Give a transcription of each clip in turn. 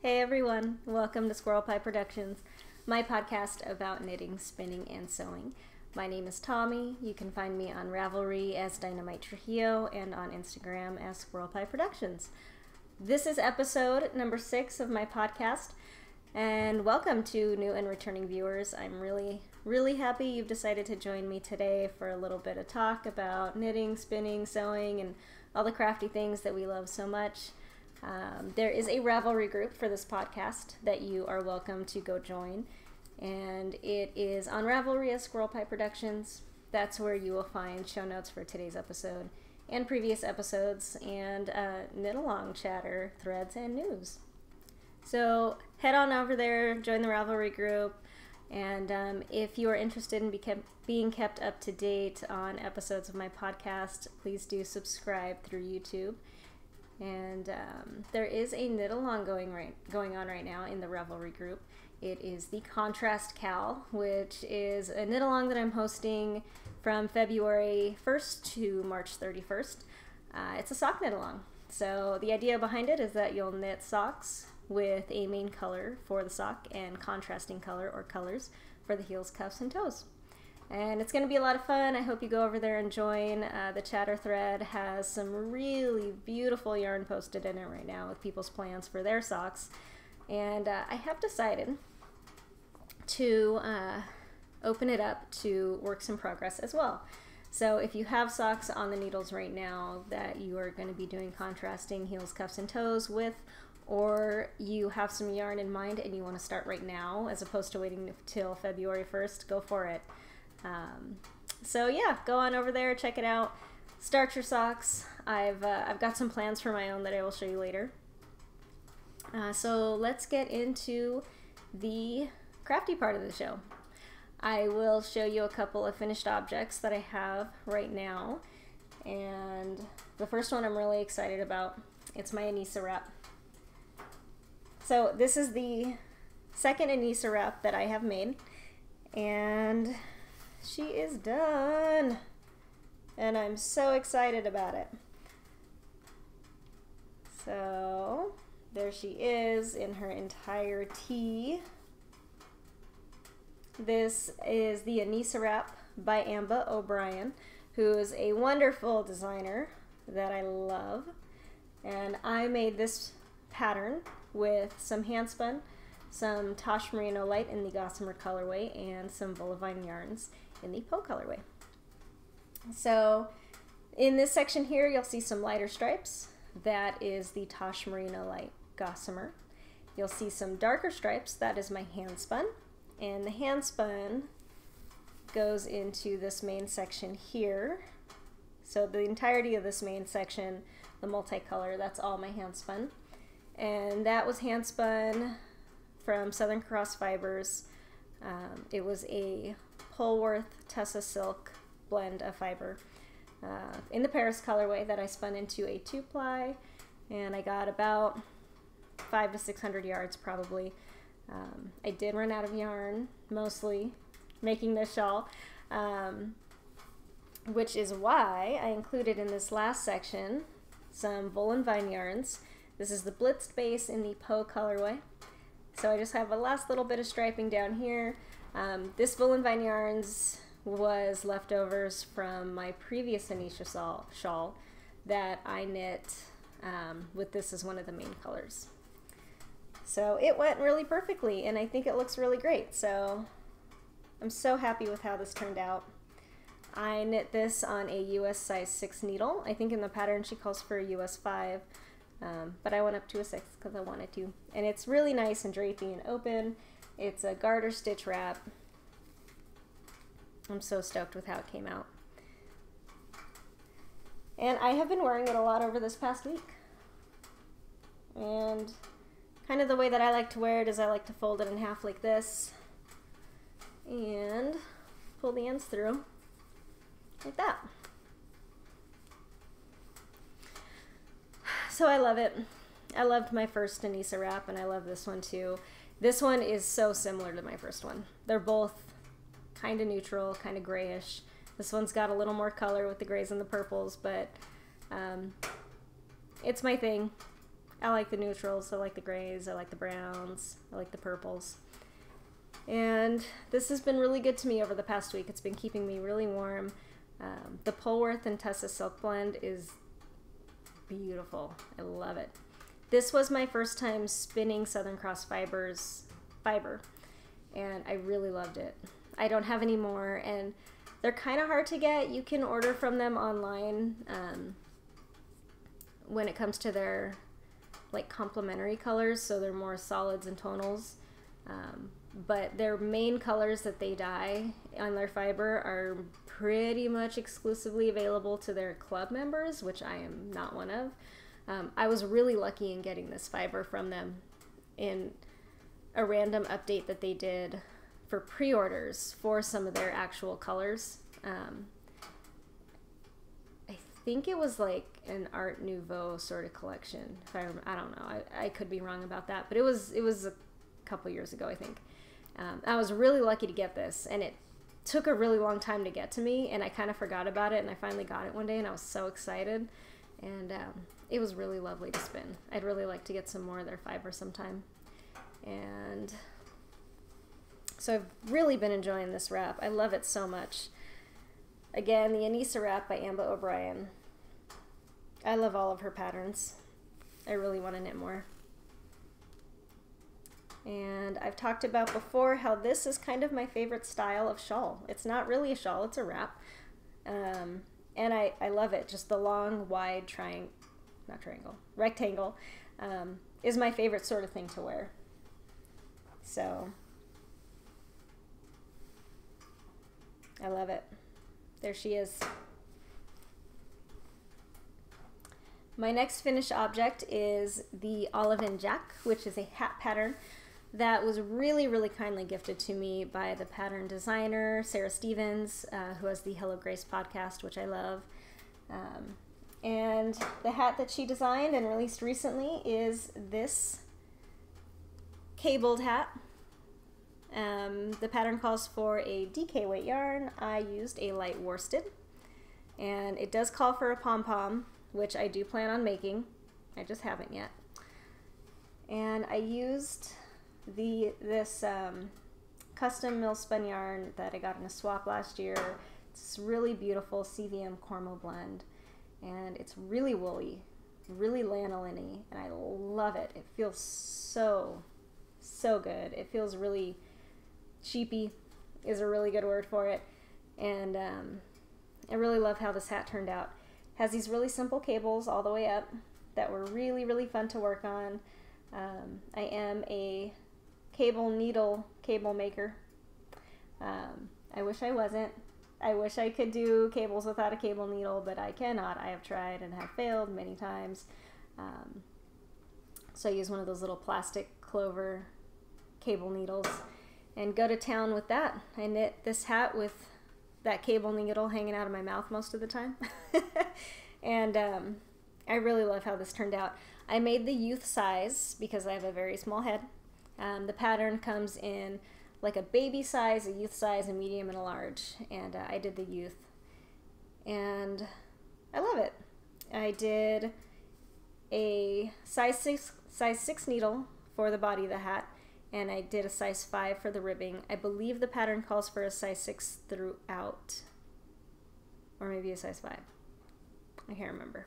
Hey everyone, welcome to Squirrel Pie Productions, my podcast about knitting, spinning, and sewing. My name is Tommy. You can find me on Ravelry as Dynamite Trujillo and on Instagram as Squirrel Pie Productions. This is episode number 6 of my podcast, and welcome to new and returning viewers. I'm really happy you've decided to join me today for a little bit of talk about knitting, spinning, sewing, and all the crafty things that we love so much. There is a Ravelry group for this podcast that you are welcome to go join, and it is on Ravelry as Squirrel Pie Productions. That's where you will find show notes for today's episode and previous episodes and knit-along chatter, threads, and news. So head on over there, join the Ravelry group, and if you are interested in being kept up to date on episodes of my podcast, please do subscribe through YouTube. And there is a knit-along going on right now in the Ravelry group. It is the Contrast Cal, which is a knit-along that I'm hosting from February 1st to March 31st. It's a sock knit-along. So the idea behind it is that you'll knit socks with a main color for the sock and contrasting color or colors for the heels, cuffs, and toes. And it's going to be a lot of fun. I hope you go over there and join. The chatter thread has some really beautiful yarn posted in it right now with people's plans for their socks. And I have decided to open it up to works in progress as well. So if you have socks on the needles right now that you are going to be doing contrasting heels, cuffs, and toes with, or you have some yarn in mind and you want to start right now as opposed to waiting till February 1st, go for it. So yeah, go on over there, check it out, start your socks. I've got some plans for my own that I will show you later. So let's get into the crafty part of the show. I will show you a couple of finished objects that I have right now, and the first one I'm really excited about. It's my Annisa Wrap. So this is the second Annisa Wrap that I have made, and she is done, and I'm so excited about it. So there she is in her entirety. This is the Annisa Wrap by Amba O'Brien, who is a wonderful designer that I love. And I made this pattern with some handspun, some Tosh Merino Light in the Gossamer colorway, and some Volavine yarns in the Poe colorway. So in this section here, you'll see some lighter stripes. That is the Tosh Merino Light Gossamer. You'll see some darker stripes. That is my handspun. And the handspun goes into this main section here. So the entirety of this main section, the multicolor, that's all my handspun. And that was handspun from Southern Cross Fibers. It was a Polworth Tessa Silk blend of fiber in the Paris colorway that I spun into a 2-ply, and I got about 500 to 600 yards probably. I did run out of yarn, mostly making this shawl, which is why I included in this last section some Volan Vine yarns. This is the Blitzed base in the Poe colorway. So I just have a last little bit of striping down here. This Volan Vine yarns was leftovers from my previous Annisa shawl that I knit with this as one of the main colors. So it went really perfectly, and I think it looks really great. So I'm so happy with how this turned out. I knit this on a US size 6 needle. I think in the pattern she calls for a US 5. But I went up to a 6 because I wanted to. And it's really nice and drapey and open. It's a garter stitch wrap. I'm so stoked with how it came out. And I have been wearing it a lot over this past week. And kind of the way that I like to wear it is I like to fold it in half like this. And pull the ends through like that. So I love it. I loved my first Annisa Wrap, and I love this one too. This one is so similar to my first one. They're both kind of neutral, kind of grayish. This one's got a little more color with the grays and the purples, but it's my thing. I like the neutrals, I like the grays, I like the browns, I like the purples. And this has been really good to me over the past week. It's been keeping me really warm. The Polworth and Tessa Silk Blend is beautiful. I love it. This was my first time spinning Southern Cross fiber, and I really loved it. I don't have any more, and they're kind of hard to get. You can order from them online when it comes to their like complementary colors, so they're more solids and tonals. But their main colors that they dye on their fiber are pretty much exclusively available to their club members, which I am not one of. I was really lucky in getting this fiber from them in a random update that they did for pre-orders for some of their actual colors. I think it was like an Art Nouveau sort of collection. If I don't know. I could be wrong about that, but it was a couple years ago, I think. I was really lucky to get this, and it took a really long time to get to me, and I kind of forgot about it, and I finally got it one day, and I was so excited, and it was really lovely to spin. I'd really like to get some more of their fiber sometime. And so I've really been enjoying this wrap. I love it so much. Again, the Annisa Wrap by Amba O'Brien. I love all of her patterns. I really want to knit more. And I've talked about before how this is kind of my favorite style of shawl. It's not really a shawl, it's a wrap. And I love it. Just the long, wide rectangle is my favorite sort of thing to wear. So I love it. There she is. My next finished object is the Olive and Jack, which is a hat pattern that was really, really kindly gifted to me by the pattern designer, Sarah Stevens, who has the Hello Grace podcast, which I love. And the hat that she designed and released recently is this cabled hat. The pattern calls for a DK weight yarn. I used a light worsted, and it does call for a pom-pom, which I do plan on making. I just haven't yet. And I used this custom mill spun yarn that I got in a swap last year. It's really beautiful CVM Cormo blend, and it's really woolly, really lanolin-y, and I love it. It feels so good. It feels really cheapy is a really good word for it, and I really love how this hat turned out. It has these really simple cables all the way up that were really, really fun to work on. I am a cable maker. I wish I wasn't. I wish I could do cables without a cable needle, but I cannot. I have tried and have failed many times. So I use one of those little plastic clover cable needles and go to town with that. I knit this hat with that cable needle hanging out of my mouth most of the time. And I really love how this turned out. I made the youth size because I have a very small head. The pattern comes in like a baby size, a youth size, a medium, and a large. And I did the youth. And I love it. I did a size 6 needle for the body of the hat, and I did a size 5 for the ribbing. I believe the pattern calls for a size 6 throughout, or maybe a size 5. I can't remember.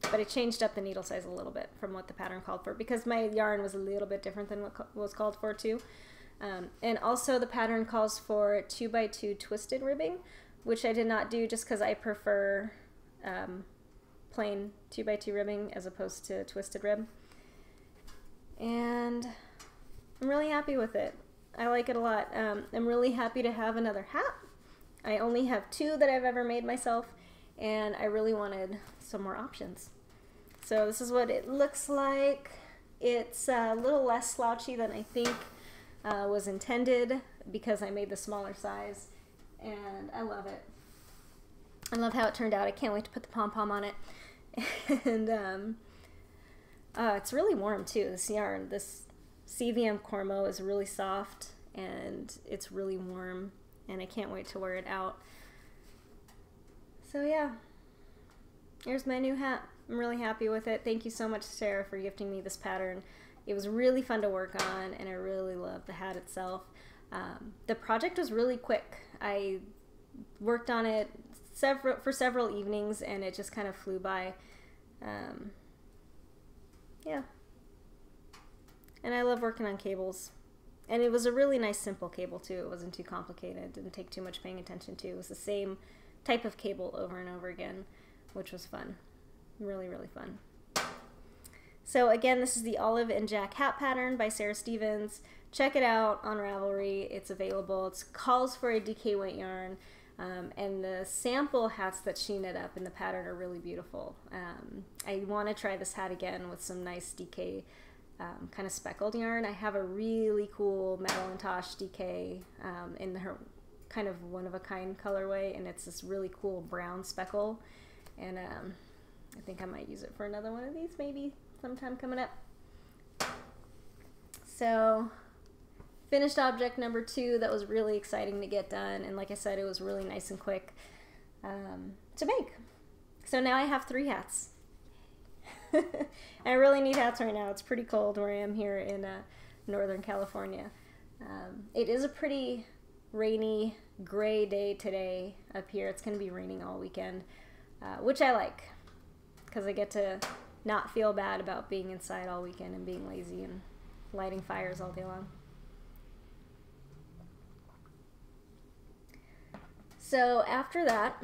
But I changed up the needle size a little bit from what the pattern called for because my yarn was a little bit different than what was called for too. And also the pattern calls for 2x2 twisted ribbing, which I did not do just because I prefer plain 2x2 ribbing as opposed to twisted rib. And I'm really happy with it. I like it a lot. I'm really happy to have another hat. I only have 2 that I've ever made myself, and I really wanted some more options. So this is what it looks like. It's a little less slouchy than I think was intended because I made the smaller size, and I love it. I love how it turned out. I can't wait to put the pom-pom on it. And it's really warm too. This yarn, this CVM Cormo, is really soft and it's really warm, and I can't wait to wear it out. So yeah, Here's my new hat. I'm really happy with it. Thank you so much, Sarah, for gifting me this pattern. It was really fun to work on, and I really love the hat itself. The project was really quick. I worked on it for several evenings, and it just kind of flew by. Yeah. And I love working on cables. And it was a really nice, simple cable, too. It wasn't too complicated. It didn't take too much paying attention to. It was the same type of cable over and over again, which was fun. Really, really fun. So again, this is the Olive and Jack hat pattern by Sarah Stevens. Check it out on Ravelry. It's available. It calls for a DK weight yarn. And the sample hats that she knit up in the pattern are really beautiful. I want to try this hat again with some nice DK kind of speckled yarn. I have a really cool Madeline Tosh DK in her kind of one-of-a-kind colorway, and it's this really cool brown speckle. And I think I might use it for another one of these maybe sometime coming up. So finished object number 2 that was really exciting to get done, and like I said, it was really nice and quick to make. So now I have 3 hats. I really need hats right now. It's pretty cold where I am here in Northern California. It is a pretty rainy, gray day today up here. It's going to be raining all weekend, which I like because I get to not feel bad about being inside all weekend and being lazy and lighting fires all day long. So after that,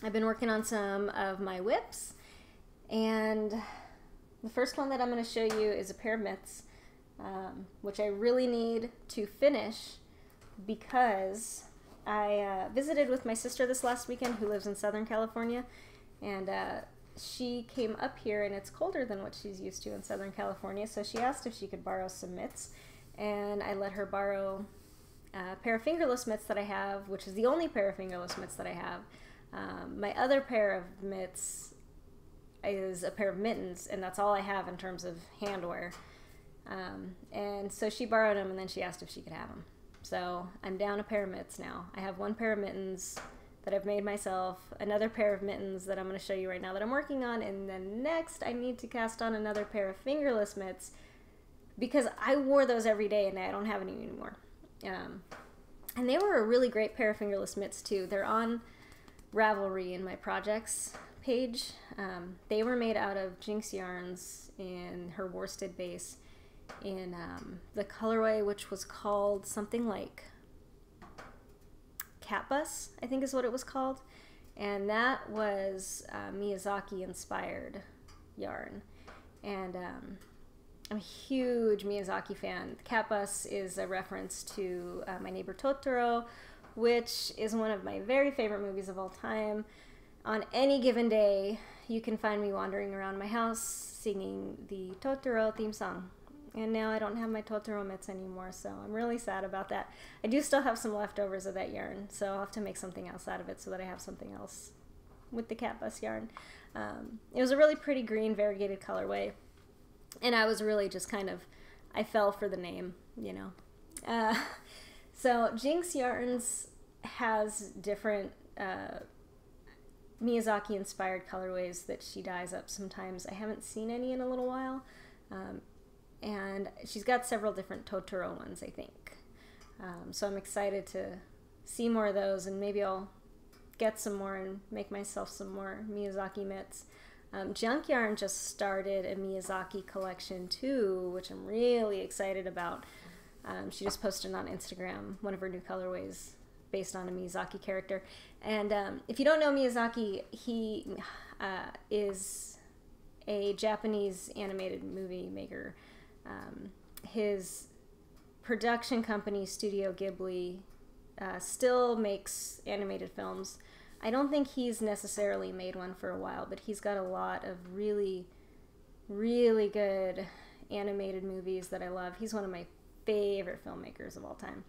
I've been working on some of my whips, and the first one that I'm going to show you is a pair of mitts, which I really need to finish because I visited with my sister this last weekend who lives in Southern California, and she came up here and it's colder than what she's used to in Southern California, so she asked if she could borrow some mitts, and I let her borrow a pair of fingerless mitts that I have, which is the only pair of fingerless mitts that I have. My other pair of mitts is a pair of mittens, and that's all I have in terms of handwear. And so she borrowed them, and then she asked if she could have them. So I'm down a pair of mitts now. I have 1 pair of mittens that I've made myself, another pair of mittens that I'm going to show you right now that I'm working on, and then next I need to cast on another pair of fingerless mitts because I wore those every day and I don't have any anymore. And they were a really great pair of fingerless mitts too. They're on Ravelry in my projects page. They were made out of Jinx yarns in her worsted base in the colorway, which was called something like Cat Bus, I think is what it was called. And that was Miyazaki inspired yarn. And I'm a huge Miyazaki fan. Cat Bus is a reference to My Neighbor Totoro, which is one of my very favorite movies of all time. On any given day, you can find me wandering around my house singing the Totoro theme song. And now I don't have my Totoro mitts anymore, so I'm really sad about that. I do still have some leftovers of that yarn, so I'll have to make something else out of it so that I have something else with the Cat Bus yarn. It was a really pretty green variegated colorway, and I was really just kind of, I fell for the name, you know. So Jinx Yarns has different Miyazaki-inspired colorways that she dyes up sometimes. I haven't seen any in a little while, and she's got several different Totoro ones, I think. So I'm excited to see more of those, and maybe I'll get some more and make myself some more Miyazaki mitts. Junk Yarn just started a Miyazaki collection too, which I'm really excited about. She just posted on Instagram one of her new colorways based on a Miyazaki character. And if you don't know Miyazaki, he is a Japanese animated movie maker. His production company, Studio Ghibli, still makes animated films. I don't think he's necessarily made one for a while, but he's got a lot of really, really good animated movies that I love. He's one of my favorite filmmakers of all time.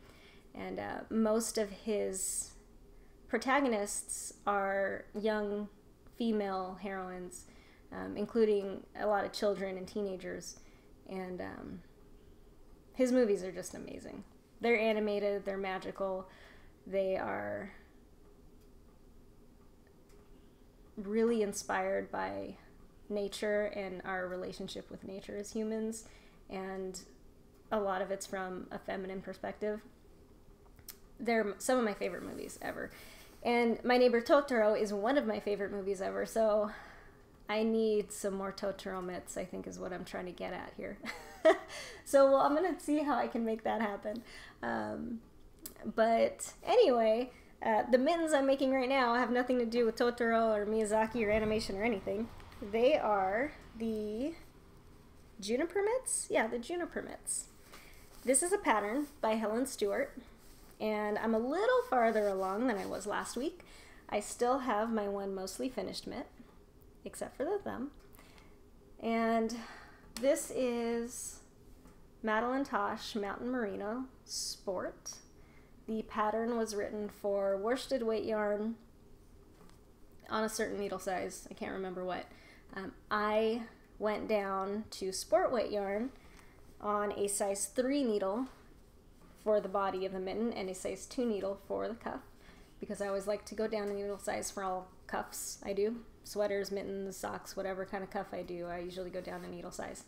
And most of his protagonists are young female heroines, including a lot of children and teenagers. And his movies are just amazing. They're animated, they're magical, they are really inspired by nature and our relationship with nature as humans, and a lot of it's from a feminine perspective. They're some of my favorite movies ever. And My Neighbor Totoro is one of my favorite movies ever, so I need some more Totoro mitts, I think is what I'm trying to get at here. So I'm going to see how I can make that happen. But anyway, the mittens I'm making right now have nothing to do with Totoro or Miyazaki or animation or anything. They are the Juniper mitts? Yeah, the Juniper mitts. This is a pattern by Helen Stewart, and I'm a little farther along than I was last week. I still have my one mostly finished mitt, except for the thumb. And this is Madeline Tosh Mountain Merino Sport. The pattern was written for worsted weight yarn on a certain needle size. I can't remember what. I went down to sport weight yarn on a size 3 needle for the body of the mitten and a size 2 needle for the cuff, because I always like to go down a needle size for all cuffs I do. Sweaters, mittens, socks, whatever kind of cuff I do, I usually go down a needle size.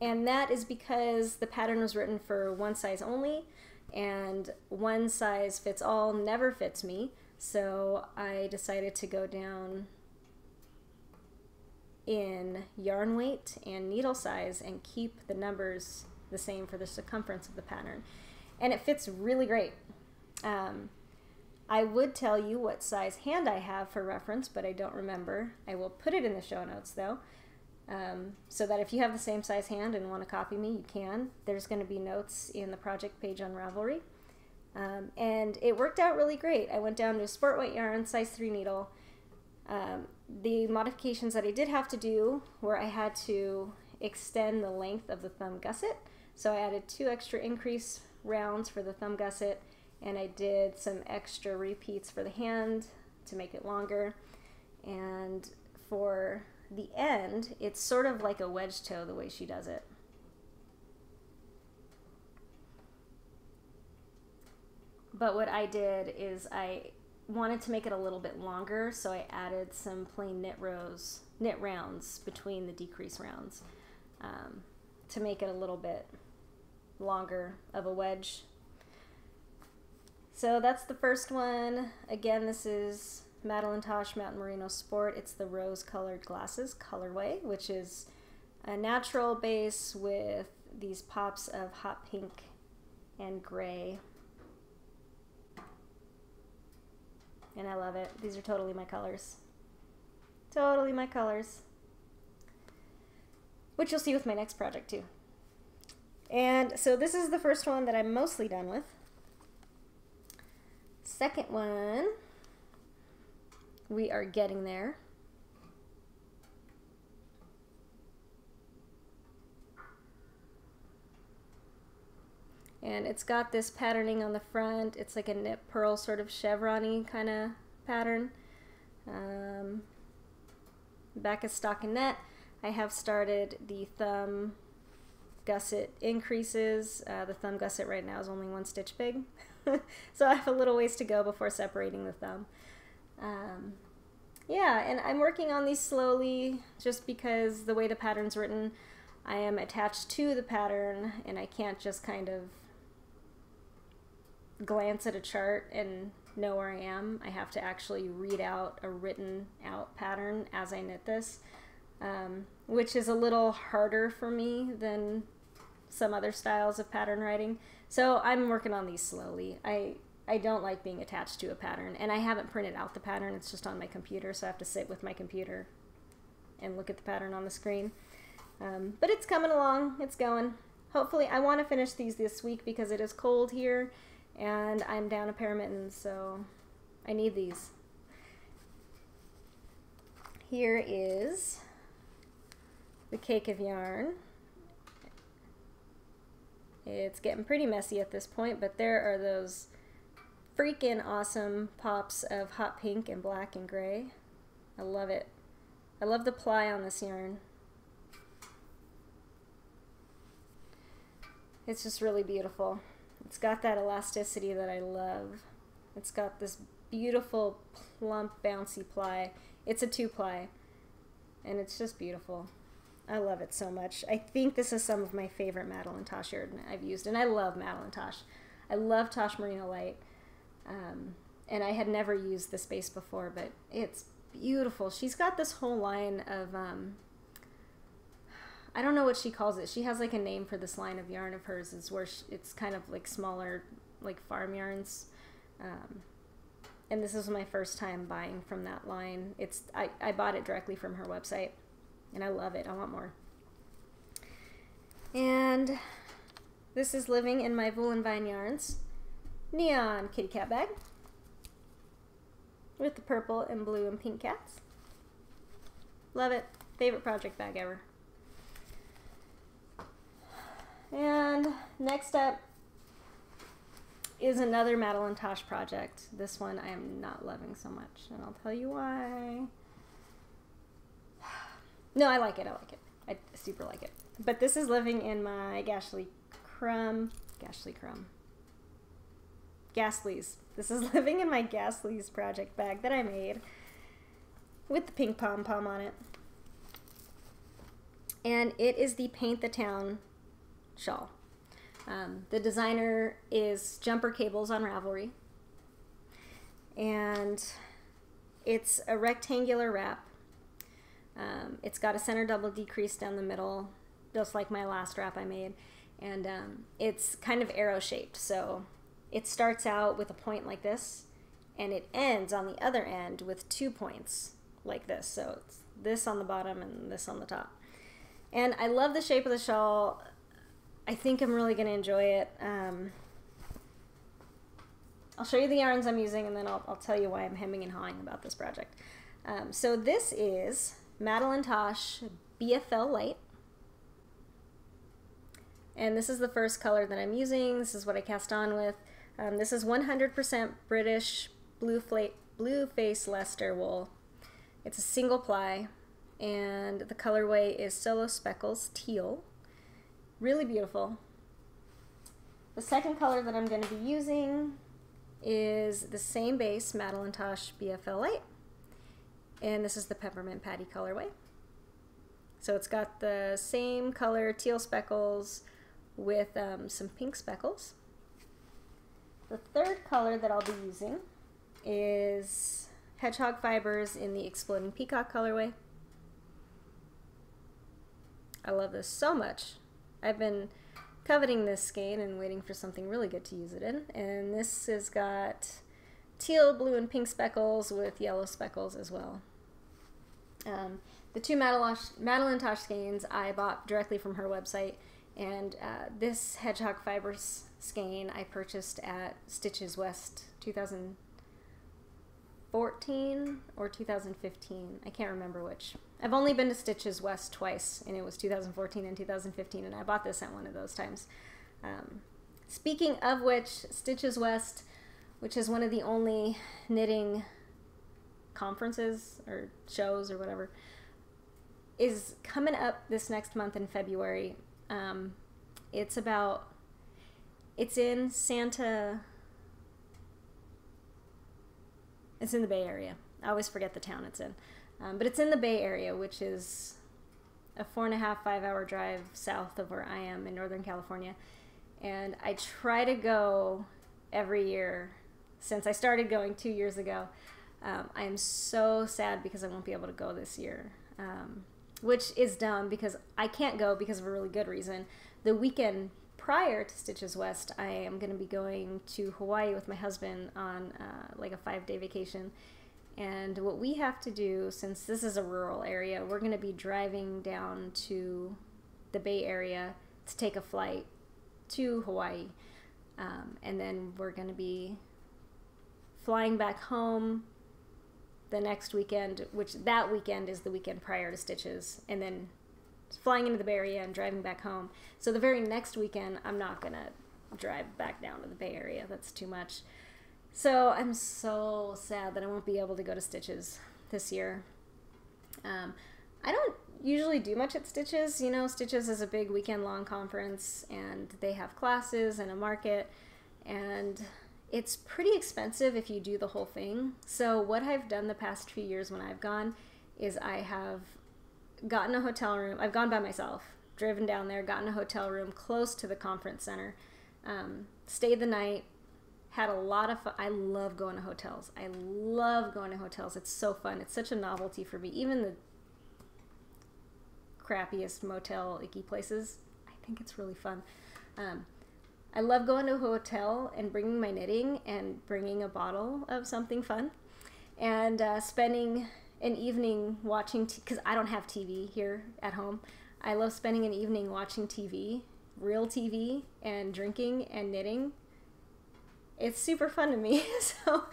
And that is because the pattern was written for one size only, and one size fits all never fits me, so I decided to go down in yarn weight and needle size and keep the numbers the same for the circumference of the pattern. And it fits really great. I would tell you what size hand I have for reference, but I don't remember. I will put it in the show notes though, so that if you have the same size hand and want to copy me, you can. There's going to be notes in the project page on Ravelry. And it worked out really great. I went down to a sport weight yarn, size 3 needle. The modifications that I did have to do were I had to extend the length of the thumb gusset. So I added 2 extra increase rounds for the thumb gusset, and I did some extra repeats for the hand to make it longer. And for the end, it's sort of like a wedge toe the way she does it. But what I did is I wanted to make it a little bit longer, so I added some plain knit rounds between the decrease rounds to make it a little bit longer of a wedge. So that's the first one. Again, this is Madeline Tosh Mountain Merino Sport. It's the rose colored glasses colorway, which is a natural base with these pops of hot pink and gray. And I love it. These are totally my colors. Totally my colors. Which you'll see with my next project too. And so this is the first one that I'm mostly done with. Second one, we are getting there. And it's got this patterning on the front. It's like a knit purl sort of chevron-y kind of pattern. Back is stockinette. I have started the thumb gusset increases. The thumb gusset right now is only 1 stitch big. So I have a little ways to go before separating the thumb. Yeah, and I'm working on these slowly just because the way the pattern's written, I am attached to the pattern and I can't just kind of glance at a chart and know where I am. I have to actually read out a written out pattern as I knit this, which is a little harder for me than some other styles of pattern writing. So I'm working on these slowly. I don't like being attached to a pattern, and I haven't printed out the pattern. It's just on my computer, so I have to sit with my computer and look at the pattern on the screen. But it's coming along. It's going. Hopefully, I want to finish these this week because it is cold here, and I'm down a pair of mittens, so I need these. Here is the cake of yarn. It's getting pretty messy at this point, but there are those freaking awesome pops of hot pink and black and gray. I love it. I love the ply on this yarn. It's just really beautiful. It's got that elasticity that I love. It's got this beautiful, plump, bouncy ply. It's a 2-ply, and it's just beautiful. I love it so much. I think this is some of my favorite Madeline Tosh yarn I've used, and I love Madeline Tosh. I love Tosh Merino Light, and I had never used this base before, but it's beautiful. She's got this whole line of, I don't know what she calls it. She has like a name for this line of yarn of hers, is where it's kind of like smaller, like farm yarns. And this is my first time buying from that line. I bought it directly from her website, and I love it. I want more. And this is living in my Wool and Vine Yarns neon kitty cat bag with the purple and blue and pink cats. Love it. Favorite project bag ever. And next up is another Madeline Tosh project. This one I am not loving so much, and I'll tell you why. No, I like it. I like it. I super like it. But this is living in my Gasly's. This is living in my Gasly's project bag that I made with the pink pom-pom on it. And it is the Paint the Town shawl. The designer is Jumper Cables on Ravelry. And it's a rectangular wrap. It's got a center double decrease down the middle, just like my last wrap I made. And it's kind of arrow shaped. So it starts out with a point like this, and it ends on the other end with 2 points like this. So it's this on the bottom and this on the top. And I love the shape of the shawl. I think I'm really going to enjoy it. I'll show you the yarns I'm using, and then I'll tell you why I'm hemming and hawing about this project. So this is Madeline Tosh BFL Light. And this is the first color that I'm using. This is what I cast on with. This is 100% British blue face Leicester wool. It's a single ply, and the colorway is Solo Speckles Teal. Really beautiful. The second color that I'm going to be using is the same base, Madeline Tosh BFL Light, and this is the Peppermint Patty colorway. So it's got the same color teal speckles with some pink speckles. The third color that I'll be using is Hedgehog Fibers in the Exploding Peacock colorway. I love this so much. I've been coveting this skein and waiting for something really good to use it in. And this has got teal, blue, and pink speckles with yellow speckles as well. The two Madeline Tosh skeins I bought directly from her website, and this Hedgehog Fibers skein I purchased at Stitches West 2014 or 2015. I can't remember which. I've only been to Stitches West twice, and it was 2014 and 2015, and I bought this at one of those times. Speaking of which, Stitches West, which is one of the only knitting conferences or shows or whatever, is coming up this next month in February. It's in it's in the Bay Area. I always forget the town it's in. But it's in the Bay Area, which is a 4.5–5 hour drive south of where I am in Northern California. And I try to go every year since I started going 2 years ago. I am so sad because I won't be able to go this year, which is dumb because I can't go because of a really good reason. The weekend prior to Stitches West, I am going to be going to Hawaii with my husband on like a 5-day vacation. And what we have to do, since this is a rural area, we're going to be driving down to the Bay Area to take a flight to Hawaii. And then we're going to be flying back home the next weekend, which that weekend is the weekend prior to Stitches, and then flying into the Bay Area and driving back home. So the very next weekend, I'm not going to drive back down to the Bay Area. That's too much. So I'm so sad that I won't be able to go to Stitches this year. I don't usually do much at Stitches. You know, Stitches is a big weekend-long conference, and they have classes and a market, and it's pretty expensive if you do the whole thing. So what I've done the past few years when I've gone is I have gotten a hotel room. I've gone by myself, driven down there, gotten a hotel room close to the conference center, stayed the night, had a lot of fun. I love going to hotels. I love going to hotels. It's so fun. It's such a novelty for me. Even the crappiest motel icky places, I think it's really fun. I love going to a hotel and bringing my knitting and bringing a bottle of something fun and spending an evening watching, because I don't have TV here at home. I love spending an evening watching TV, real TV, and drinking and knitting. It's super fun to me. So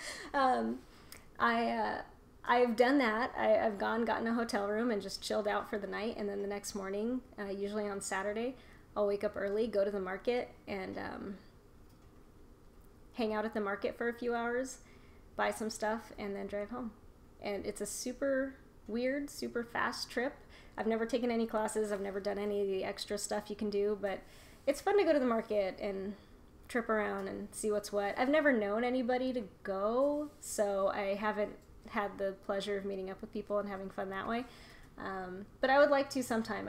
I've done that. I've gotten a hotel room and just chilled out for the night, and then the next morning, usually on Saturday, I'll wake up early, go to the market, and hang out at the market for a few hours, buy some stuff, and then drive home. And it's a super weird, super fast trip. I've never taken any classes. I've never done any of the extra stuff you can do, but it's fun to go to the market and trip around and see what's what. I've never known anybody to go, so I haven't had the pleasure of meeting up with people and having fun that way. But I would like to sometime.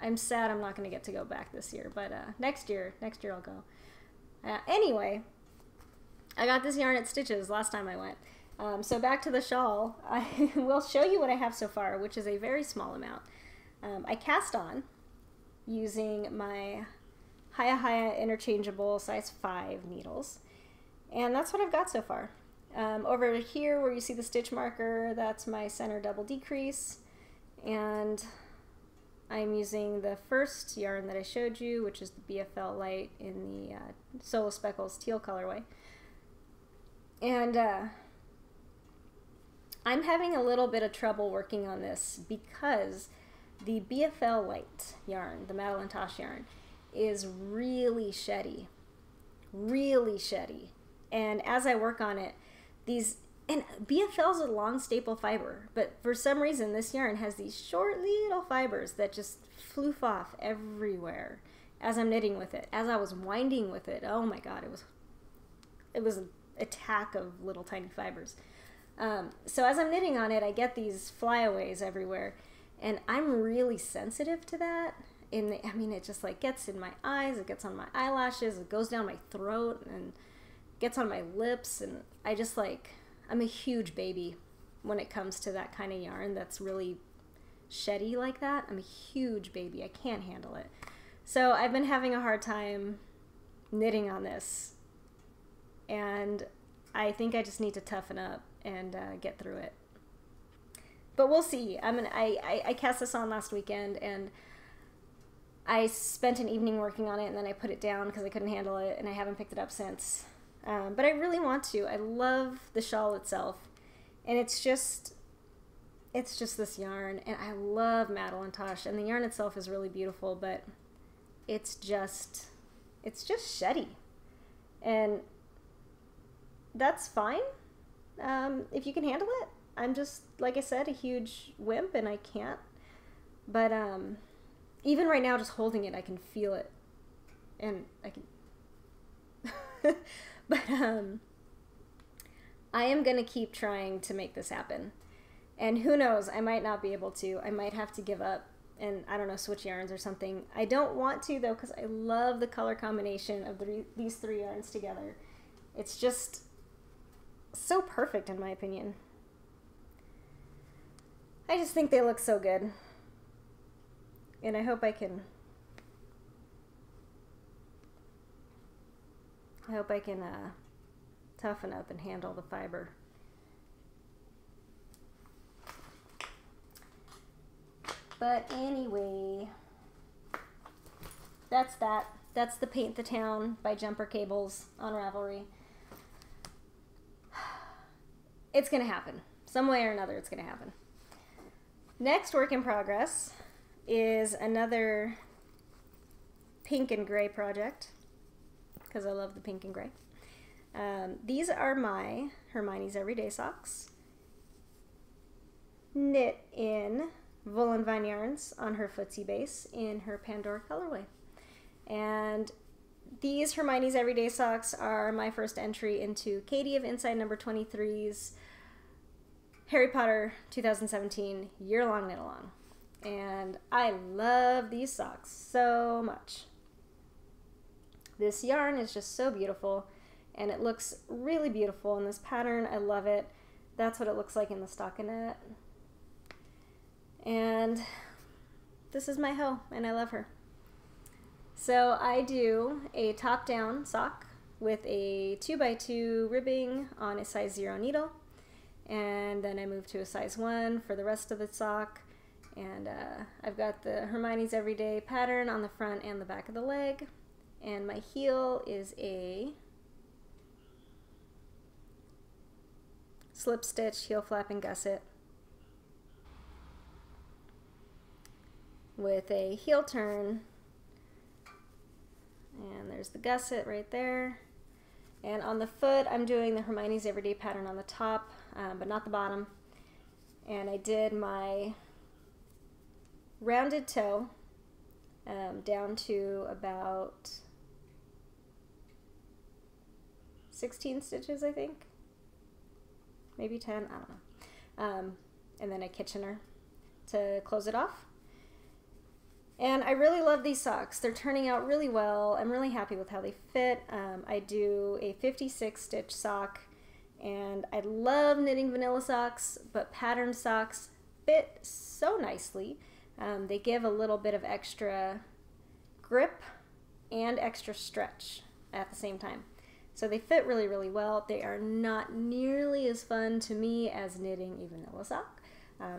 I'm sad I'm not going to get to go back this year, but next year I'll go. Anyway, I got this yarn at Stitches last time I went. So back to the shawl. I will show you what I have so far, which is a very small amount. I cast on using my Haya interchangeable size 5 needles, and that's what I've got so far. Over here where you see the stitch marker, that's my center double decrease, and I'm using the first yarn that I showed you, which is the BFL Light in the Solo Speckles teal colorway. And I'm having a little bit of trouble working on this because the BFL Light yarn, the Madeline Tosh yarn, is really sheddy. And as I work on it, and BFL's a long staple fiber, but for some reason this yarn has these short little fibers that just floof off everywhere as I'm knitting with it. As I was winding with it, oh my god, it was an attack of little tiny fibers. So as I'm knitting on it, I get these flyaways everywhere, and I'm really sensitive to that. I mean, it just like gets in my eyes, it gets on my eyelashes, it goes down my throat, and gets on my lips, and I'm a huge baby when it comes to that kind of yarn that's really sheddy like that. I'm a huge baby. I can't handle it. So I've been having a hard time knitting on this, and I think I just need to toughen up and get through it. But we'll see. I cast this on last weekend, and I spent an evening working on it, and then I put it down because I couldn't handle it, and I haven't picked it up since. But I really want to. I love the shawl itself, and it's just this yarn, and I love Madeline Tosh, and the yarn itself is really beautiful, but it's just sheddy, and that's fine if you can handle it. I'm just, like I said, a huge wimp, and I can't. But even right now, just holding it, I can feel it, and I can. But I am going to keep trying to make this happen. And who knows, I might not be able to. I might have to give up and, I don't know, switch yarns or something. I don't want to, though, because I love the color combination of these 3 yarns together. It's just so perfect, in my opinion. I just think they look so good. And I hope I can toughen up and handle the fiber. But anyway, that's that. That's the Paint the Town by Jumper Cables on Ravelry. It's going to happen. Some way or another, it's going to happen. Next work in progress is another pink and gray project, because I love the pink and gray. These are my Hermione's Everyday Socks, knit in Wool and Vine yarns on her footsie base in her Pandora colorway. And these Hermione's Everyday Socks are my first entry into Katie of Inside Number 23's Harry Potter 2017 year-long knit-along. And I love these socks so much. This yarn is just so beautiful, and it looks really beautiful in this pattern. I love it. That's what it looks like in the stockinette. And this is my hoe, and I love her. So I do a top-down sock with a 2x2 ribbing on a size 0 needle, and then I move to a size 1 for the rest of the sock. And I've got the Hermione's Everyday pattern on the front and the back of the leg, and my heel is a slip stitch heel flap and gusset with a heel turn, and there's the gusset right there. And on the foot I'm doing the Hermione's Everyday pattern on the top, but not the bottom. And I did my rounded toe down to about 16 stitches, I think. Maybe 10, I don't know. And then a Kitchener to close it off. And I really love these socks. They're turning out really well. I'm really happy with how they fit. I do a 56 stitch sock, and I love knitting vanilla socks, but patterned socks fit so nicely. They give a little bit of extra grip and extra stretch at the same time. So they fit really, really well. They are not nearly as fun to me as knitting a vanilla sock.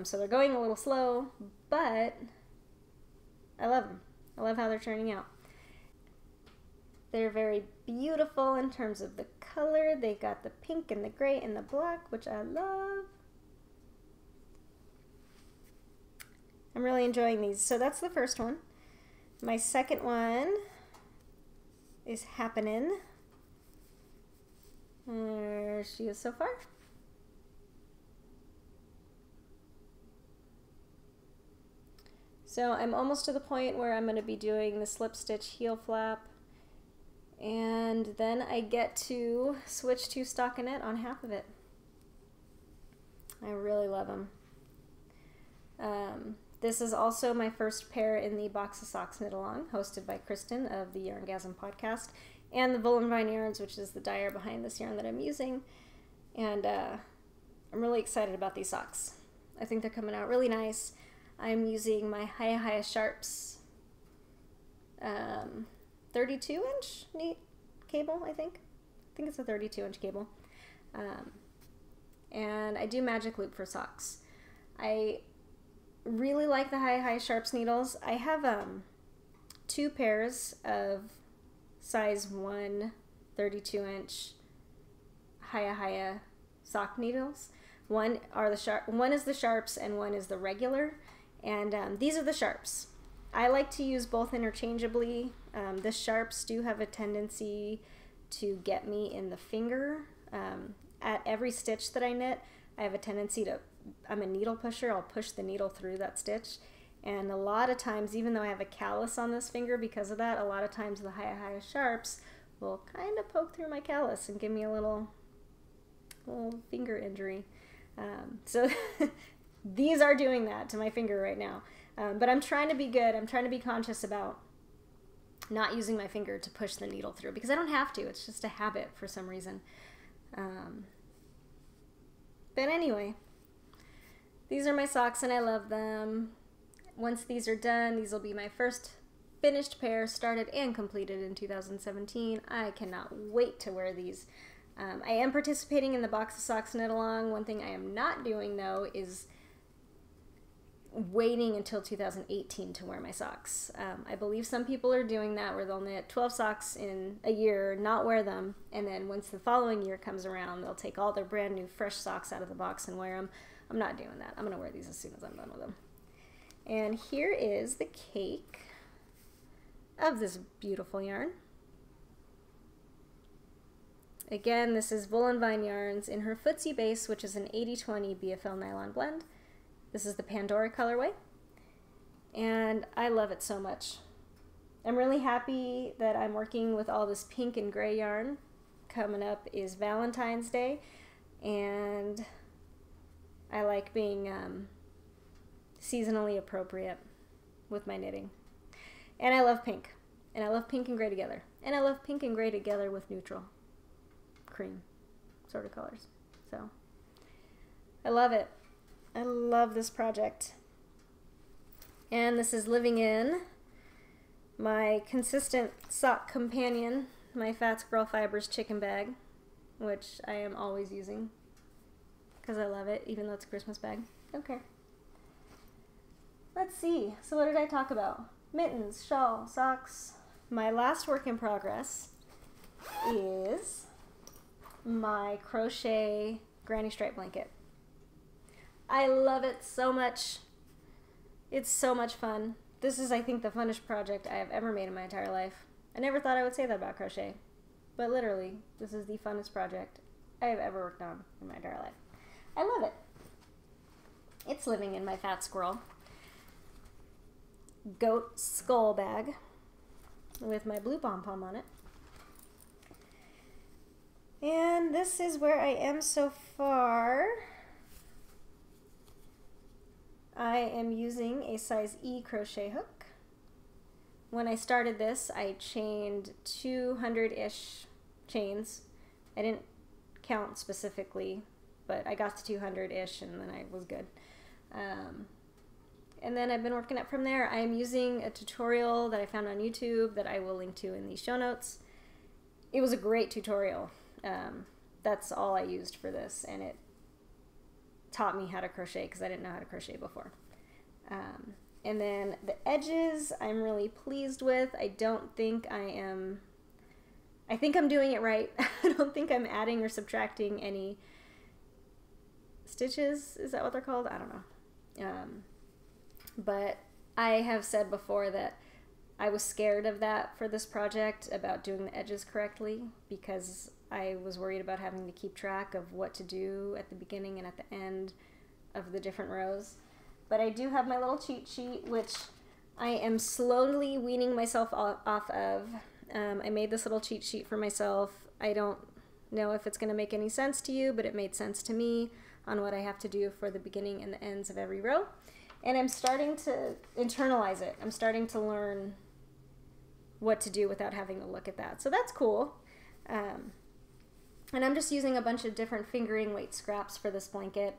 So they're going a little slow, but I love them. I love how they're turning out. They're very beautiful in terms of the color. They got the pink and the gray and the black, which I love. I'm really enjoying these. So that's the first one. My second one is happening. There she is so far. So I'm almost to the point where I'm going to be doing the slip stitch heel flap, and then I get to switch to stockinette on half of it. I really love them. This is also my first pair in the Box of Socks Knit Along, hosted by Kristen of the Yarngasm podcast, and the Wool and Vine Yarns, which is the dyer behind this yarn that I'm using. And I'm really excited about these socks. I think they're coming out really nice. I'm using my Hiya Sharps 32-inch neat cable, I think. I think it's a 32-inch cable. And I do magic loop for socks. I really like the Hiya Sharps needles. I have 2 pairs of size 1 32-inch Hiya sock needles. One is the Sharps and one is the regular. And these are the Sharps. I like to use both interchangeably. The Sharps do have a tendency to get me in the finger. At every stitch that I knit, I have a tendency to, I'm a needle pusher, I'll push the needle through that stitch. And a lot of times, even though I have a callus on this finger because of that, a lot of times the Hiya Sharps will kind of poke through my callus and give me a little finger injury. So these are doing that to my finger right now. But I'm trying to be good. I'm trying to be conscious about not using my finger to push the needle through, because I don't have to. It's just a habit for some reason. But anyway, these are my socks and I love them. Once these are done, these will be my first finished pair, started and completed in 2017. I cannot wait to wear these. I am participating in the Box of Socks Knit Along. One thing I am not doing, though, is waiting until 2018 to wear my socks. I believe some people are doing that, where they'll knit 12 socks in a year, not wear them, and then once the following year comes around, they'll take all their brand new fresh socks out of the box and wear them. I'm not doing that. I'm going to wear these as soon as I'm done with them. And here is the cake of this beautiful yarn. Again, this is Wool and Vine Yarns in her Footsie base, which is an 80/20 BFL nylon blend. This is the Pandora colorway, and I love it so much. I'm really happy that I'm working with all this pink and gray yarn. Coming up is Valentine's Day, and I like being seasonally appropriate with my knitting. And I love pink. And I love pink and gray together. And I love pink and gray together with neutral cream sort of colors. So I love it. I love this project. And this is living in my consistent sock companion, my Fat Squirrel Fibers chicken bag, which I am always using because I love it, even though it's a Christmas bag. Don't care. Let's see. So what did I talk about? Mittens, shawl, socks. My last work in progress is my crochet granny stripe blanket. I love it so much. It's so much fun. This is, I think, the funnest project I have ever made in my entire life. I never thought I would say that about crochet, but literally, this is the funnest project I have ever worked on in my entire life. I love it. It's living in my Fat Squirrel goat skull bag with my blue pom-pom on it. And this is where I am so far. I am using a size E crochet hook. When I started this, I chained 200-ish chains. I didn't count specifically, but I got to 200-ish and then I was good. And then I've been working up from there. I am using a tutorial that I found on YouTube that I will link to in the show notes. It was a great tutorial. That's all I used for this, and it taught me how to crochet because I didn't know how to crochet before. And then the edges I'm really pleased with. I think I'm doing it right. I don't think I'm adding or subtracting any stitches. Is that what they're called? I don't know. But I have said before that I was scared of that for this project, about doing the edges correctly, because I was worried about having to keep track of what to do at the beginning and at the end of the different rows. But I do have my little cheat sheet, which I am slowly weaning myself off of. I made this little cheat sheet for myself. I don't know if it's going to make any sense to you, but it made sense to me on what I have to do for the beginning and the ends of every row. And I'm starting to internalize it. I'm starting to learn what to do without having to look at that. So that's cool. And I'm just using a bunch of different fingering weight scraps for this blanket.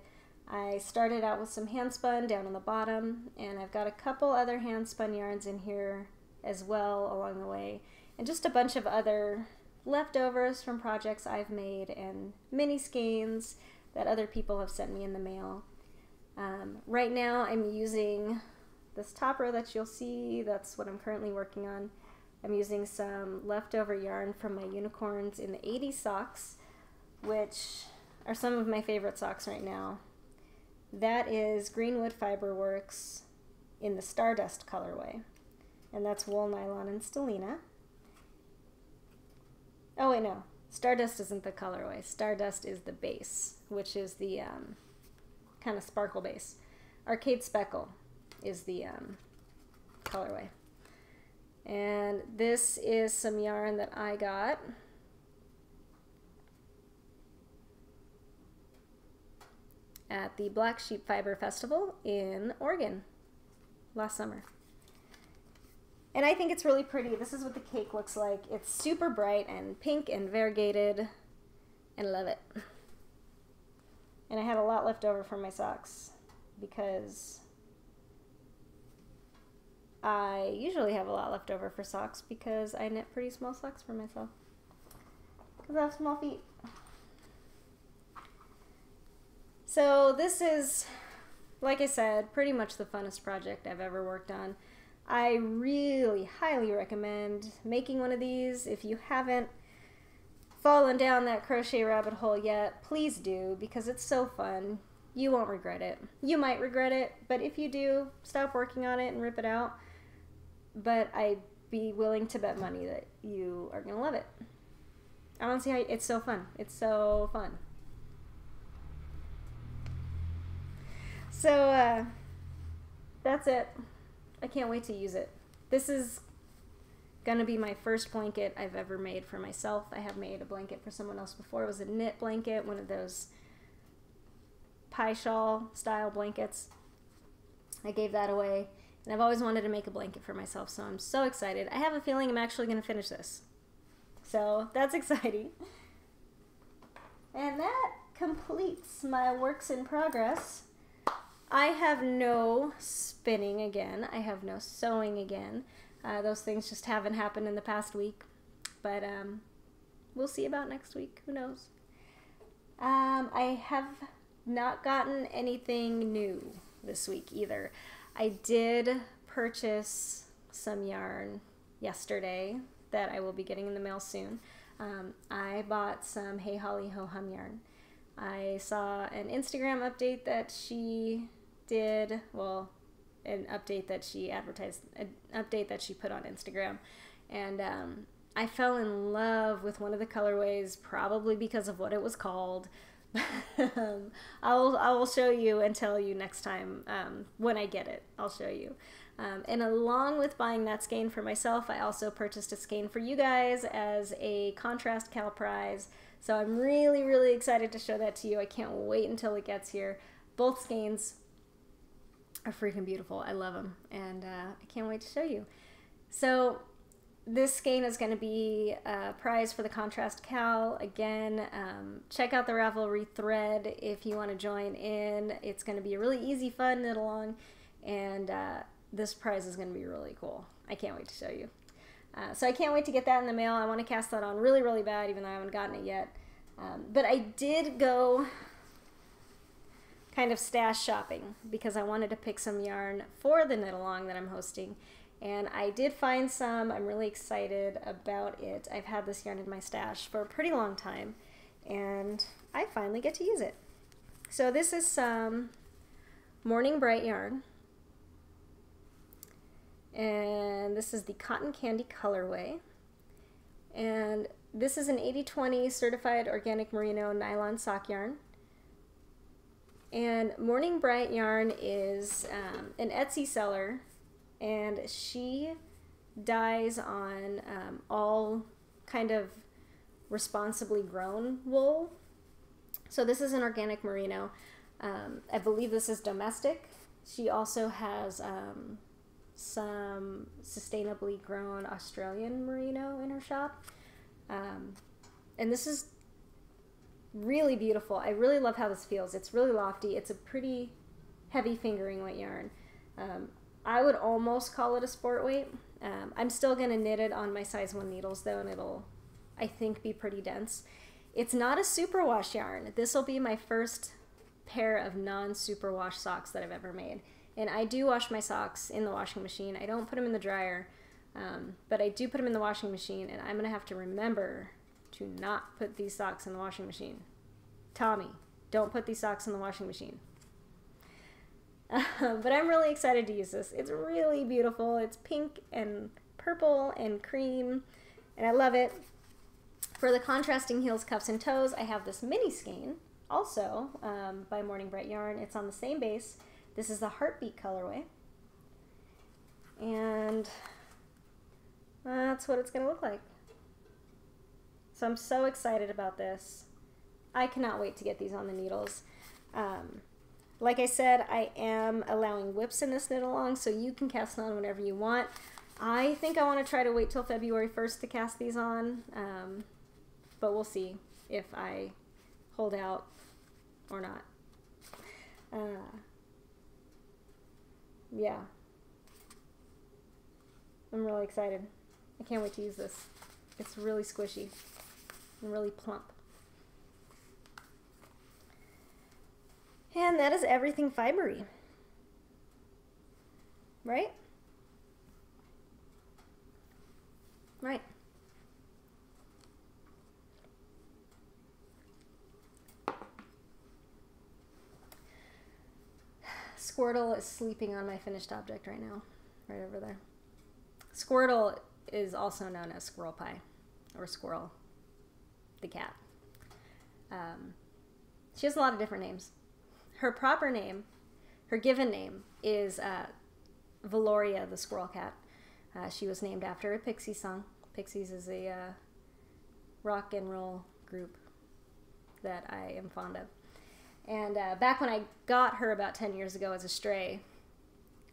I started out with some hand spun down on the bottom, and I've got a couple other hand spun yarns in here as well along the way, and just a bunch of other leftovers from projects I've made and mini skeins that other people have sent me in the mail. Right now I'm using this top row that you'll see. That's what I'm currently working on. I'm using some leftover yarn from my unicorns in the 80s socks, which are some of my favorite socks right now. That is Greenwood Fiberworks in the Stardust colorway, and that's wool, nylon, and stellina. Oh wait, no, Stardust isn't the colorway. Stardust is the base, which is the kind of sparkle base. Arcade Speckle is the colorway. And this is some yarn that I got at the Black Sheep Fiber Festival in Oregon last summer. And I think it's really pretty. This is what the cake looks like. It's super bright and pink and variegated, and I love it. And I had a lot left over from my socks because I usually have a lot left over for socks because I knit pretty small socks for myself because I have small feet. So this is, like I said, pretty much the funnest project I've ever worked on. I really highly recommend making one of these. If you haven't fallen down that crochet rabbit hole yet, please do, because it's so fun. You won't regret it. You might regret it, but if you do, stop working on it and rip it out. But I'd be willing to bet money that you are going to love it. I don't see how it's so fun. It's so fun. So, that's it. I can't wait to use it. This is gonna be my first blanket I've ever made for myself. I have made a blanket for someone else before. It was a knit blanket, one of those pie shawl style blankets. I gave that away, and I've always wanted to make a blanket for myself, so I'm so excited. I have a feeling I'm actually gonna finish this. So that's exciting. And that completes my works in progress. I have no spinning again. I have no sewing again. Those things just haven't happened in the past week. But we'll see about next week. Who knows? I have not gotten anything new this week either. I did purchase some yarn yesterday that I will be getting in the mail soon. I bought some Hey Holly Ho Hum yarn. I saw an Instagram update that she did, well, an update that she advertised, an update that she put on Instagram, and I fell in love with one of the colorways, probably because of what it was called. I will show you and tell you next time when I get it. I'll show you. And along with buying that skein for myself, I also purchased a skein for you guys as a contrast cal prize. So I'm really, really excited to show that to you. I can't wait until it gets here. Both skeins are freaking beautiful. I love them, and I can't wait to show you. So this skein is going to be a prize for the contrast cal. Again, check out the Ravelry thread if you want to join in. It's going to be a really easy, fun knit along, and this prize is going to be really cool. I can't wait to show you. So I can't wait to get that in the mail. I want to cast that on really, really bad, even though I haven't gotten it yet. But I did go kind of stash shopping because I wanted to pick some yarn for the knit along that I'm hosting, and I did find some. I'm really excited about it. I've had this yarn in my stash for a pretty long time, and I finally get to use it. So this is some Morning Bright yarn, and this is the Cotton Candy colorway, and this is an 80/20 certified organic merino nylon sock yarn. And Morning Bright yarn is an Etsy seller, and she dyes on all kind of responsibly grown wool. So this is an organic merino. I believe this is domestic. She also has some sustainably grown Australian merino in her shop. And this is really beautiful. I really love how this feels. It's really lofty. It's a pretty heavy fingering weight yarn. I would almost call it a sport weight. I'm still going to knit it on my size 1 needles though, and it'll, I think, be pretty dense. It's not a superwash yarn. This will be my first pair of non-superwash socks that I've ever made. And I do wash my socks in the washing machine. I don't put them in the dryer, but I do put them in the washing machine, and I'm going to have to remember to not put these socks in the washing machine. Tommy, don't put these socks in the washing machine. But I'm really excited to use this. It's really beautiful. It's pink and purple and cream, and I love it. For the contrasting heels, cuffs, and toes, I have this mini skein, also by Morning Bright Yarn. It's on the same base. This is the Heartbeat colorway, and that's what it's going to look like. So I'm so excited about this. I cannot wait to get these on the needles. Like I said, I am allowing whips in this knit along, so you can cast on whenever you want. I think I want to try to wait till February 1st to cast these on, but we'll see if I hold out or not. Yeah. I'm really excited. I can't wait to use this. It's really squishy and really plump. And that is everything fibery. Right? Right. Squirtle is sleeping on my finished object right now. Right over there. Squirtle is also known as Squirrel Pie, or Squirrel, the cat. She has a lot of different names. Her proper name, her given name, is Valoria the Squirrel Cat. She was named after a Pixies song. Pixies is a rock and roll group that I am fond of. And back when I got her about 10 years ago as a stray,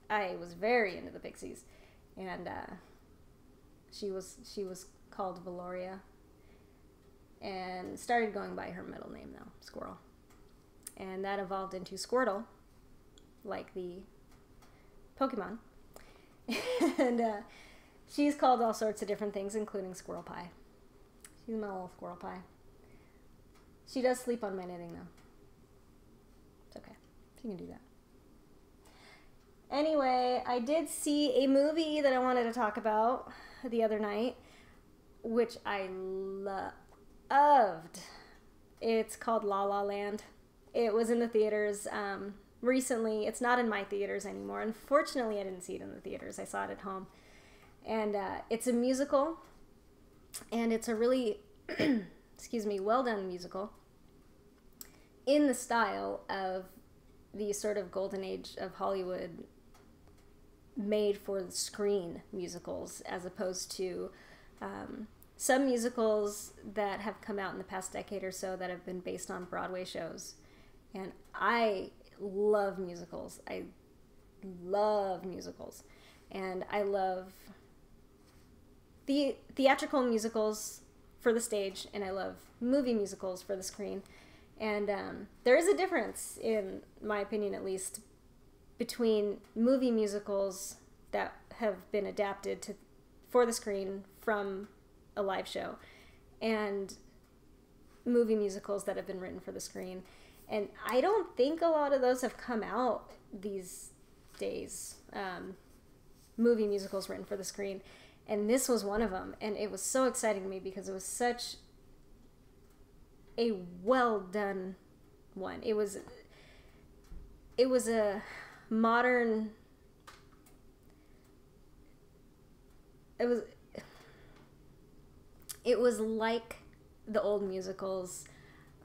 I was very into the Pixies. And she was called Valoria, and started going by her middle name though, Squirrel. And that evolved into Squirtle, like the Pokemon. And she's called all sorts of different things, including Squirrel Pie. She's my little Squirrel Pie. She does sleep on my knitting though. It's okay. She can do that. Anyway, I did see a movie that I wanted to talk about the other night, which I loved. It's called La La Land. It was in the theaters recently. It's not in my theaters anymore. Unfortunately, I didn't see it in the theaters. I saw it at home. And it's a musical, and it's a really, excuse me, well-done musical in the style of the sort of golden age of Hollywood made for the screen musicals, as opposed to some musicals that have come out in the past decade or so that have been based on Broadway shows. And I love musicals. I love musicals. And I love the theatrical musicals for the stage, and I love movie musicals for the screen. And there is a difference, in my opinion at least, between movie musicals that have been adapted for the screen from a live show and movie musicals that have been written for the screen. And I don't think a lot of those have come out these days, movie musicals written for the screen. And this was one of them. And it was so exciting to me because it was such a well done one. It was a modern, it was like the old musicals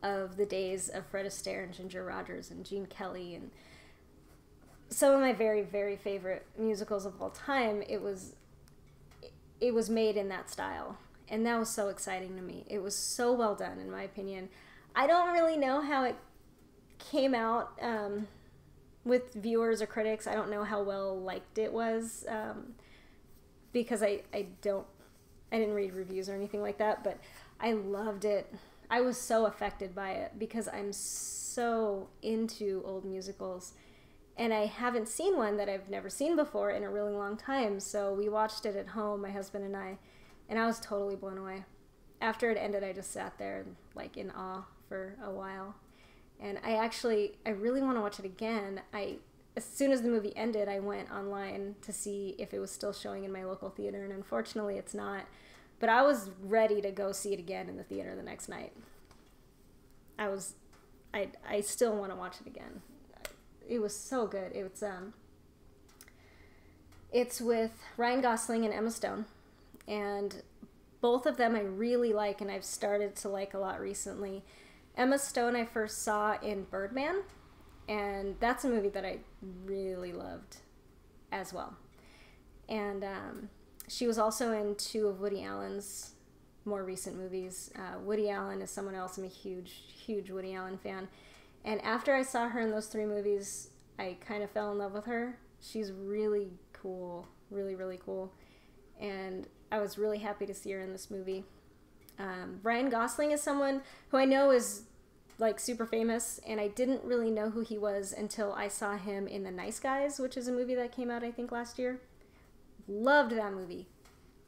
of the days of Fred Astaire and Ginger Rogers and Gene Kelly, and some of my very, very favorite musicals of all time. It was made in that style, and that was so exciting to me. It was so well done, in my opinion. I don't really know how it came out with viewers or critics. I don't know how well liked it was, because I didn't read reviews or anything like that, but I loved it. I was so affected by it because I'm so into old musicals, and I haven't seen one that I've never seen before in a really long time. So we watched it at home, my husband and I was totally blown away. After it ended, I just sat there like in awe for a while. And I really want to watch it again. As soon as the movie ended, I went online to see if it was still showing in my local theater, and unfortunately it's not. But I was ready to go see it again in the theater the next night. I still want to watch it again. It was so good. It's with Ryan Gosling and Emma Stone, and both of them I really like, and I've started to like a lot recently. Emma Stone I first saw in Birdman, and that's a movie that I really loved as well. And she was also in two of Woody Allen's more recent movies. Woody Allen is someone else. I'm a huge, huge Woody Allen fan. And after I saw her in those three movies, I kind of fell in love with her. She's really cool, really, really cool. And I was really happy to see her in this movie. Ryan Gosling is someone who I know is like super famous, and I didn't really know who he was until I saw him in The Nice Guys, which is a movie that came out I think last year. Loved that movie.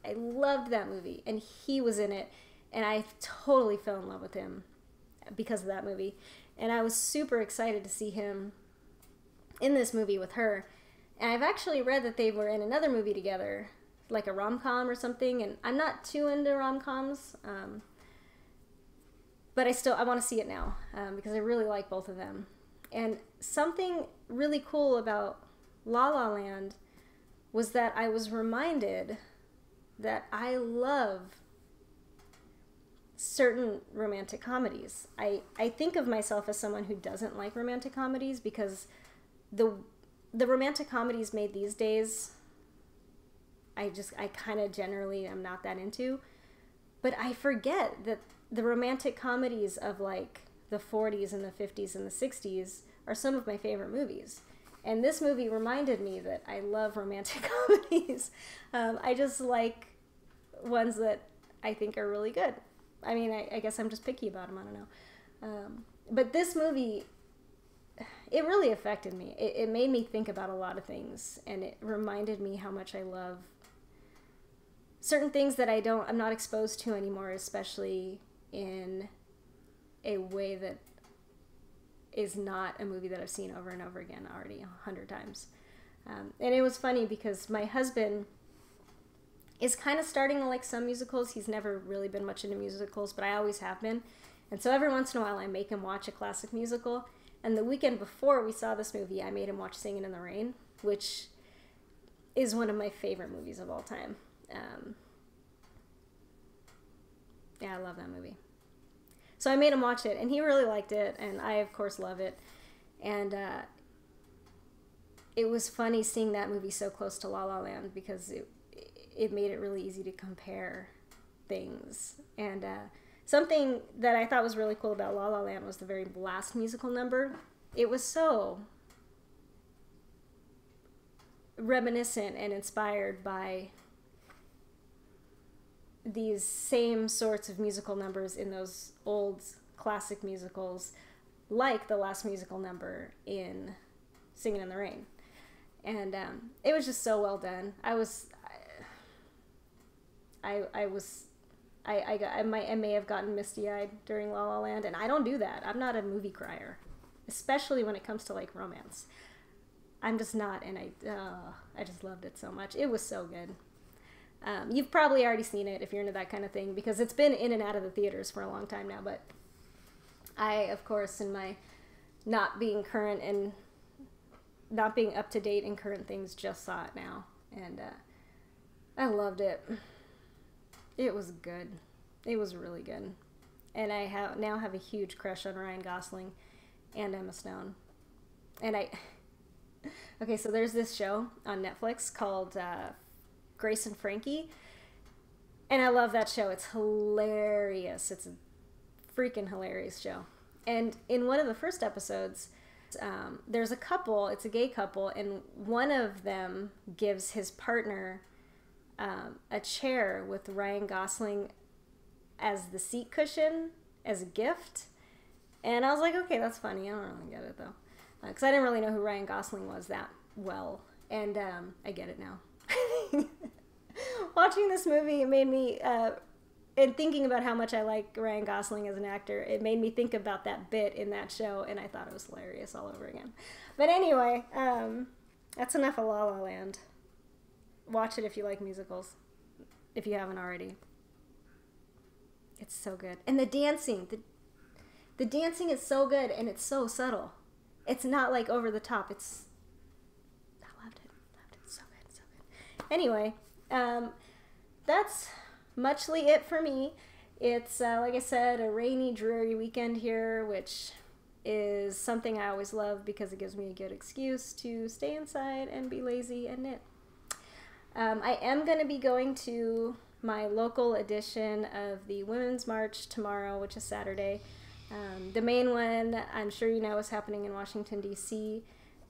I loved that movie, and he was in it, and I totally fell in love with him because of that movie. And I was super excited to see him in this movie with her. And I've actually read that they were in another movie together, like a rom-com or something, and I'm not too into rom-coms, but I want to see it now, because I really like both of them. And something really cool about La La Land was that I was reminded that I love certain romantic comedies. I think of myself as someone who doesn't like romantic comedies because the romantic comedies made these days I kind of generally am not that into. But I forget that the romantic comedies of like the 40s and the 50s and the 60s are some of my favorite movies. And this movie reminded me that I love romantic comedies. I just like ones that I think are really good. I mean, I guess I'm just picky about them. I don't know. But this movie, it really affected me. It made me think about a lot of things, and it reminded me how much I love certain things that I'm not exposed to anymore, especially in a way that is not a movie that I've seen over and over again already 100 times. And it was funny because my husband is kind of starting to like some musicals. He's never really been much into musicals, but I always have been. And so every once in a while I make him watch a classic musical. And the weekend before we saw this movie, I made him watch Singin' in the Rain, which is one of my favorite movies of all time. Yeah, I love that movie. So I made him watch it, and he really liked it, and I, of course, love it. And it was funny seeing that movie so close to La La Land because it made it really easy to compare things. And something that I thought was really cool about La La Land was the very last musical number. It was so reminiscent and inspired by these same sorts of musical numbers in those old classic musicals, like the last musical number in Singin' in the Rain. And it was just so well done. I may have gotten misty-eyed during La La Land, and I don't do that. I'm not a movie crier, especially when it comes to like romance. I'm just not, and I just loved it so much. It was so good. You've probably already seen it if you're into that kind of thing, because it's been in and out of the theaters for a long time now, but I, of course, in my not being current and not being up to date in current things, just saw it now, and I loved it. It was good. It was really good. And I now have a huge crush on Ryan Gosling and Emma Stone. And okay, so there's this show on Netflix called Grace and Frankie, and I love that show. It's hilarious. It's a freaking hilarious show. And in one of the first episodes, there's a couple, it's a gay couple, and one of them gives his partner a chair with Ryan Gosling as the seat cushion as a gift. And I was like, okay, that's funny. I don't really get it though, because I didn't really know who Ryan Gosling was that well, and I get it now. Watching this movie, it made me, and thinking about how much I like Ryan Gosling as an actor, it made me think about that bit in that show, and I thought it was hilarious all over again. But anyway, that's enough of La La Land. Watch it if you like musicals, if you haven't already. It's so good. And the dancing, the dancing is so good, and it's so subtle. It's not like over the top. I loved it. So good, so good. Anyway, that's muchly it for me. It's, like I said, a rainy, dreary weekend here, which is something I always love because it gives me a good excuse to stay inside and be lazy and knit. I am going to be going to my local edition of the Women's March tomorrow, which is Saturday. The main one, I'm sure you know, is happening in Washington, D.C.,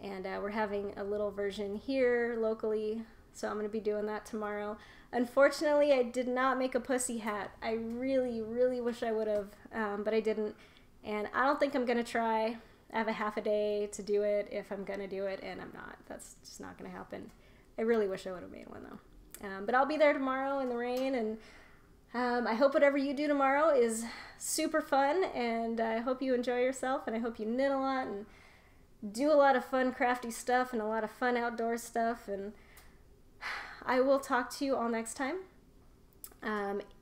and we're having a little version here locally, so I'm going to be doing that tomorrow. Unfortunately, I did not make a pussy hat. I really, really wish I would have, but I didn't, and I don't think I'm going to try. I have a half a day to do it if I'm going to do it, and I'm not. That's just not going to happen. I really wish I would have made one, though. But I'll be there tomorrow in the rain, and I hope whatever you do tomorrow is super fun, and I hope you enjoy yourself, and I hope you knit a lot and do a lot of fun crafty stuff and a lot of fun outdoor stuff, and I will talk to you all next time.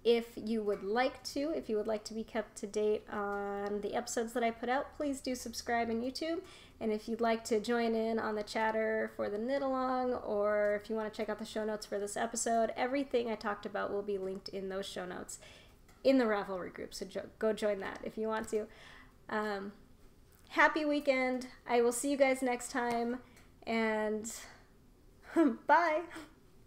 If you would like to be kept to date on the episodes that I put out, please do subscribe on YouTube. And if you'd like to join in on the chatter for the knit along, or if you want to check out the show notes for this episode, everything I talked about will be linked in those show notes in the Ravelry group. So go join that if you want to. Happy weekend. I will see you guys next time, and bye.